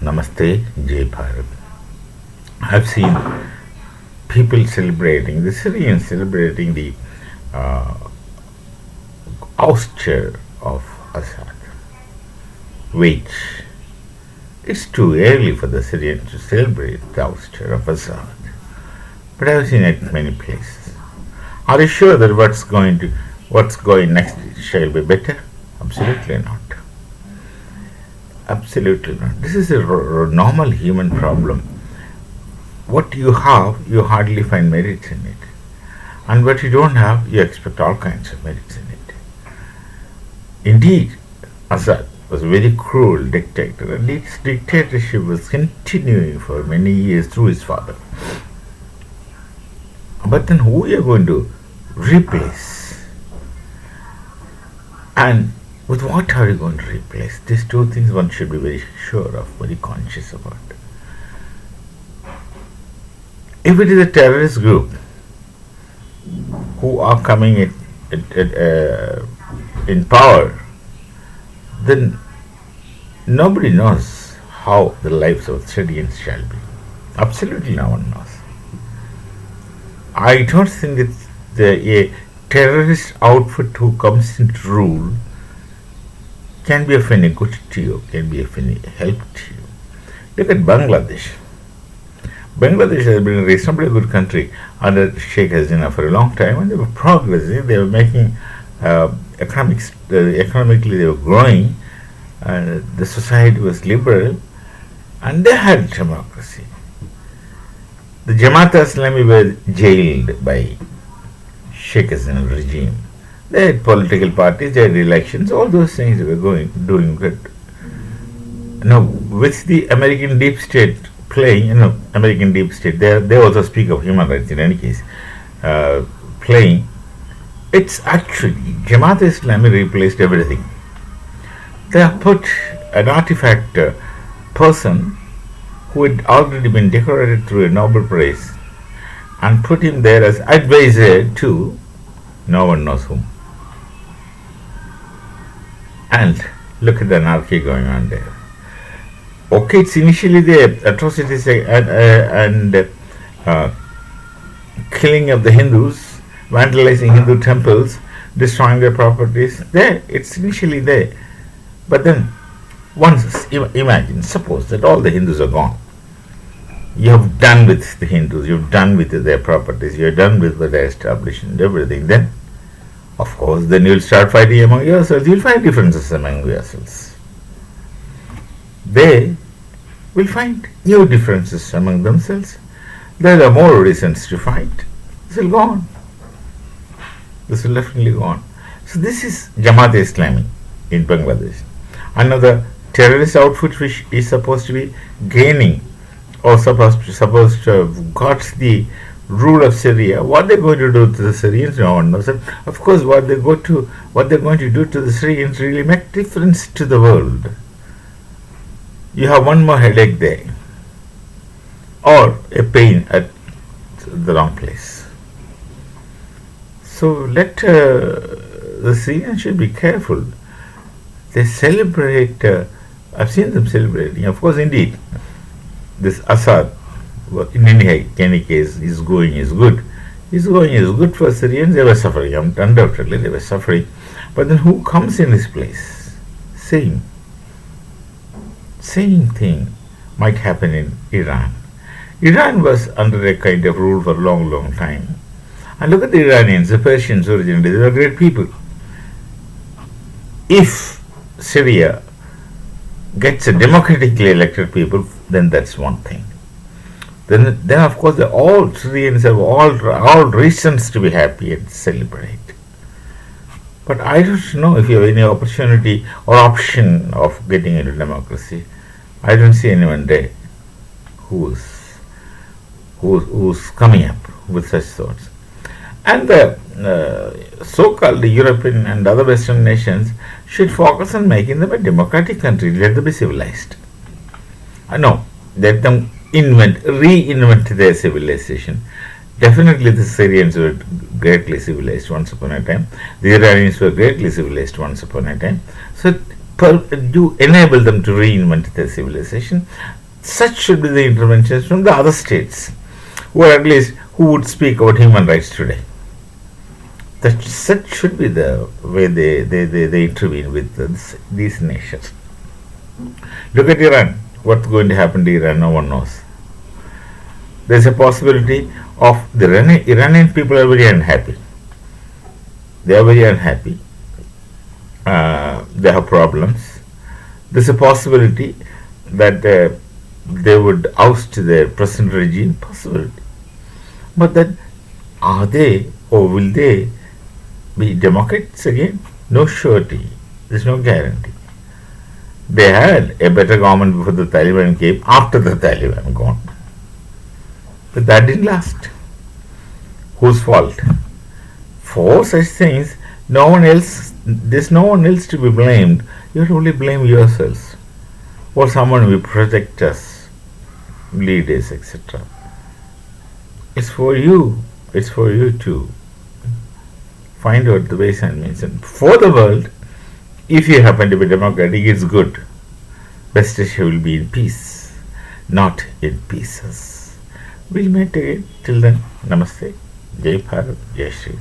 Namaste, Jai Bharat. I've seen people celebrating, the Syrians celebrating the uh, ouster of Assad. Wait, it's too early for the Syrians to celebrate the ouster of Assad. But I've seen it many places. Are you sure that what's going next shall be better? Absolutely not. Absolutely not. This is a normal human problem. What you have, you hardly find merits in it. And what you don't have, you expect all kinds of merits in it. Indeed, Assad was a very cruel dictator, and his dictatorship was continuing for many years through his father. But then who are you going to replace? And with what are you going to replace? These two things one should be very sure of, very conscious about. If it is a terrorist group who are coming in power, then nobody knows how the lives of Syrians shall be. Absolutely no one knows. I don't think that a terrorist outfit who comes into rule can be of any good to you, can be of any help to you. Look at Bangladesh. Bangladesh has been a reasonably good country under Sheikh Hasina for a long time, and they were progressing, they were making economically they were growing, the society was liberal, and they had democracy. The Jamaat Islami were jailed by Sheikh Hasina regime. They had political parties, they had elections, all those things were doing good. Now, with the American deep state playing, American deep state, they also speak of human rights in any case, playing, it's actually, Jamaat Islami replaced everything. They have put an artifact person who had already been decorated through a Nobel Prize and put him there as advisor to no one knows whom. And look at the anarchy going on there. Okay, it's initially the atrocities and killing of the Hindus, vandalizing Hindu temples, destroying their properties. There, it's initially there. But then, once imagine, suppose that all the Hindus are gone. You have done with the Hindus, you've done with their properties, you're done with their establishment and everything. Then, of course, then you'll start fighting among yourselves. You'll find differences among yourselves. They will find new differences among themselves. There are more reasons to fight. This will go on. This will definitely go on. So this is Jamaat Islami in Bangladesh. Another terrorist outfit which is supposed to be gaining or supposed to have got the rule of Syria. What they're going to do to the Syrians, no one knows. And of course, what they're going to do to the Syrians really make difference to the world. You have one more headache there, or a pain at the wrong place. So the Syrians should be careful. They celebrate. I've seen them celebrating. Of course, indeed, this Assad, in any case, is going is good. Is going is good for Syrians. They were suffering. Undoubtedly, they were suffering. But then, who comes in his place? Same thing might happen in Iran. Iran was under a kind of rule for a long, long time. And look at the Iranians, the Persians originally, they were great people. If Syria gets a democratically elected people, then that's one thing. Then of course, all Syrians have all reasons to be happy and celebrate. But I don't know if you have any opportunity or option of getting into democracy. I don't see anyone there who's coming up with such thoughts. And the so-called European and other Western nations should focus on making them a democratic country. Let them be civilized. No, let them reinvent their civilization. Definitely the Syrians were greatly civilized once upon a time. The Iranians were greatly civilized once upon a time. So you enable them to reinvent their civilization. Such should be the interventions from the other states, or at least who would speak about human rights today. Such should be the way they intervene with these nations. Look at Iran. What's going to happen to Iran? No one knows. There's a possibility of the Iranian people are very unhappy. They are very unhappy. They have problems. There's a possibility that they would oust their present regime. Possibility. But then, are they or will they be democrats again? No surety. There's no guarantee. They had a better government before the Taliban came, after the Taliban gone. But that didn't last. Whose fault? For such things, there's no one else to be blamed. You have to only blame yourselves. Or someone will protect us, leaders, etc. It's for you. It's for you to find out the ways and means. And for the world, if you happen to be democratic, it's good. Best Asia will be in peace, not in pieces. We'll meet again. Till then, Namaste. Jai Bharat, Jai Shri.